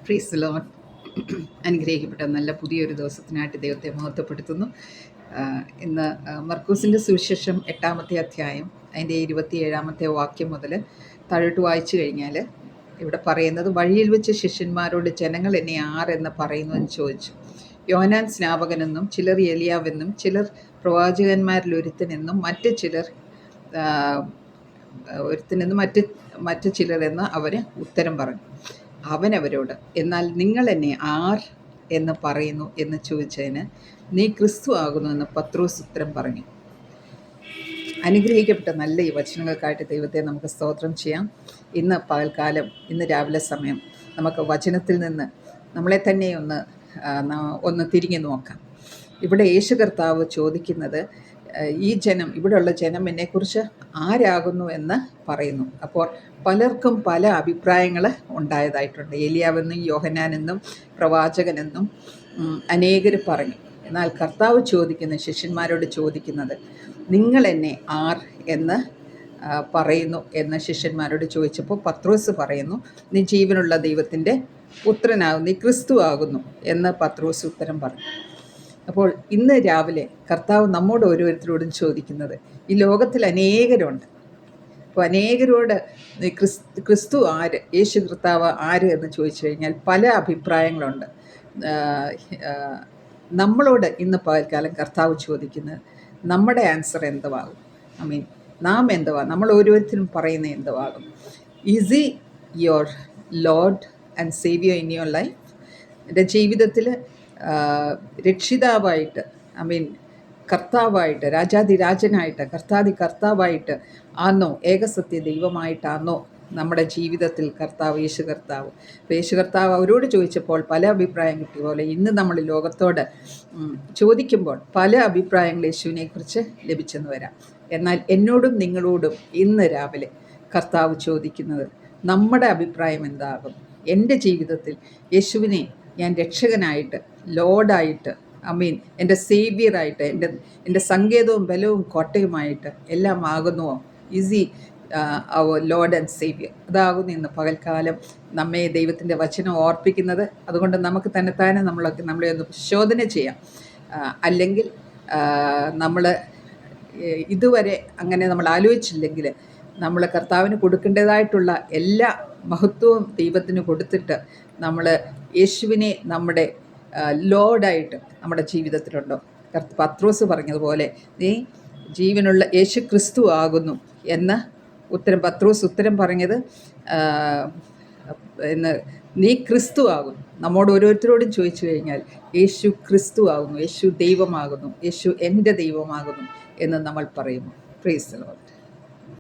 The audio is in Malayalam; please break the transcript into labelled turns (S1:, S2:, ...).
S1: Praise Lord. അനുഗ്രഹിക്കപ്പെട്ട നല്ല പുതിയൊരു ദിവസത്തിനായിട്ട് ദൈവത്തെ മഹത്വപ്പെടുത്തുന്നു. ഇന്ന് മർക്കൂസിൻ്റെ സുവിശേഷം 8-ാമത്തെ അധ്യായം അതിൻ്റെ 27-ാമത്തെ വാക്യം മുതൽ താഴോട്ട് വായിച്ചു കഴിഞ്ഞാൽ ഇവിടെ പറയുന്നത്, വഴിയിൽ വെച്ച് ശിഷ്യന്മാരോട് ജനങ്ങൾ എന്നെ ആരെന്ന് പറയുന്നു എന്ന് ചോദിച്ചു. യോഹന്നാൻ സ്നാപകനെന്നും ചിലർ എലിയാവെന്നും ചിലർ പ്രവാചകന്മാരിൽ ഒരുത്തനെന്നും മറ്റ് ചിലർ മറ്റ് ചിലരെന്ന് അവർ ഉത്തരം പറഞ്ഞു. അവൻ അവരോട്, എന്നാൽ നിങ്ങൾ എന്നെ ആർ എന്ന് പറയുന്നു എന്ന് ചോദിച്ചതിന്, നീ ക്രിസ്തു ആകുന്നു എന്ന് പത്രോസ് ഉത്തരം പറഞ്ഞു. അനുഗ്രഹിക്കപ്പെട്ട നല്ല ഈ വചനങ്ങൾക്കായിട്ട് ദൈവത്തെ നമുക്ക് സ്തോത്രം ചെയ്യാം. ഇന്ന് പകൽക്കാലം, ഇന്ന് രാവിലെ സമയം നമുക്ക് വചനത്തിൽ നിന്ന് നമ്മളെ തന്നെ ഒന്ന് തിരിഞ്ഞു നോക്കാം. ഇവിടെ യേശു കർത്താവ് ചോദിക്കുന്നത്, ഈ ജനം, ഇവിടെയുള്ള ജനം എന്നെക്കുറിച്ച് ആരാകുന്നു എന്ന് പറയുന്നു. അപ്പോൾ പലർക്കും പല അഭിപ്രായങ്ങൾ ഉണ്ടായതായിട്ടുണ്ട്. ഏലിയാവെന്നും യോഹന്നാനെന്നും പ്രവാചകനെന്നും അനേകർ പറഞ്ഞു. എന്നാൽ കർത്താവ് ശിഷ്യന്മാരോട് ചോദിക്കുന്നത്, നിങ്ങൾ എന്നെ ആർ എന്ന് പറയുന്നു എന്ന് ശിഷ്യന്മാരോട് ചോദിച്ചപ്പോൾ പത്രോസ് പറയുന്നു, നീ ജീവനുള്ള ദൈവത്തിൻ്റെ പുത്രനാകും, നീ ക്രിസ്തു ആകുന്നു എന്ന് പത്രോസ് ഉത്തരം പറഞ്ഞു. അപ്പോൾ ഇന്ന് രാവിലെ കർത്താവ് നമ്മോട് ഓരോരുത്തരോടും ചോദിക്കുന്നത്, ഈ ലോകത്തിൽ അനേകരുണ്ട്. അപ്പോൾ അനേകരോട് ക്രിസ്തു ആര്, യേശു കർത്താവ് ആര് എന്ന് ചോദിച്ചു കഴിഞ്ഞാൽ പല അഭിപ്രായങ്ങളുണ്ട്. നമ്മളോട് ഇന്ന് പകൽക്കാലം കർത്താവ് ചോദിക്കുന്നത്, നമ്മുടെ ആൻസർ എന്തുവാകും? നാം എന്തുവാ, നമ്മൾ ഓരോരുത്തരും പറയുന്നത് എന്തുവാകും? Is he your lord and saviour in your life? എൻ്റെ ജീവിതത്തിൽ രക്ഷിതാവായിട്ട്, കർത്താവായിട്ട്, രാജാതിരാജനായിട്ട്, കർത്താവായിട്ട് ആണോ, ഏകസത്യ ദൈവമായിട്ടാണോ നമ്മുടെ ജീവിതത്തിൽ യേശു കർത്താവ്? അപ്പോൾ യേശു കർത്താവ് അവരോട് ചോദിച്ചപ്പോൾ പല അഭിപ്രായം കിട്ടിയ പോലെ ഇന്ന് നമ്മൾ ലോകത്തോട് ചോദിക്കുമ്പോൾ പല അഭിപ്രായങ്ങൾ യേശുവിനെക്കുറിച്ച് ലഭിച്ചെന്ന് വരാം. എന്നാൽ എന്നോടും നിങ്ങളോടും ഇന്ന് രാവിലെ കർത്താവ് ചോദിക്കുന്നത്, നമ്മുടെ അഭിപ്രായം എന്താകും? എൻ്റെ ജീവിതത്തിൽ യേശുവിനെ ഞാൻ രക്ഷകനായിട്ട്, ലോർഡായിട്ട്, എൻ്റെ സേവിയറായിട്ട്, എൻ്റെ സങ്കേതവും ബലവും കോട്ടയുമായിട്ട് എല്ലാം ആകുന്നുവോ? Is he our lord and saviour. അതാകുന്നു ഇന്ന് പകൽക്കാലം നമ്മെ ദൈവത്തിൻ്റെ വചനം ഓർപ്പിക്കുന്നത്. അതുകൊണ്ട് നമുക്ക് തന്നെത്താനെ നമ്മളെ ഒന്ന് ശോധന ചെയ്യാം. അല്ലെങ്കിൽ നമ്മൾ ഇതുവരെ അങ്ങനെ നമ്മൾ ആലോചിച്ചില്ലെങ്കിൽ നമ്മൾ കർത്താവിന് കൊടുക്കേണ്ടതായിട്ടുള്ള എല്ലാ മഹത്വവും ദൈവത്തിന് കൊടുത്തിട്ട് നമ്മൾ യേശുവിനെ നമ്മുടെ ലോർഡായിട്ട് നമ്മുടെ ജീവിതത്തിലുണ്ടോ? പത്രോസ് പറഞ്ഞതുപോലെ, നീ ജീവനുള്ള യേശു ക്രിസ്തു ആകുന്നു എന്ന് പത്രോസ് ഉത്തരം പറഞ്ഞത്, നീ ക്രിസ്തു ആകുന്നു. നമ്മോട് ഓരോരുത്തരോടും ചോദിച്ചു കഴിഞ്ഞാൽ യേശു ക്രിസ്തു ആകുന്നു, യേശു ദൈവമാകുന്നു, യേശു എൻ്റെ ദൈവമാകുന്നു എന്ന് നമ്മൾ പറയുന്നു. Praise the Lord.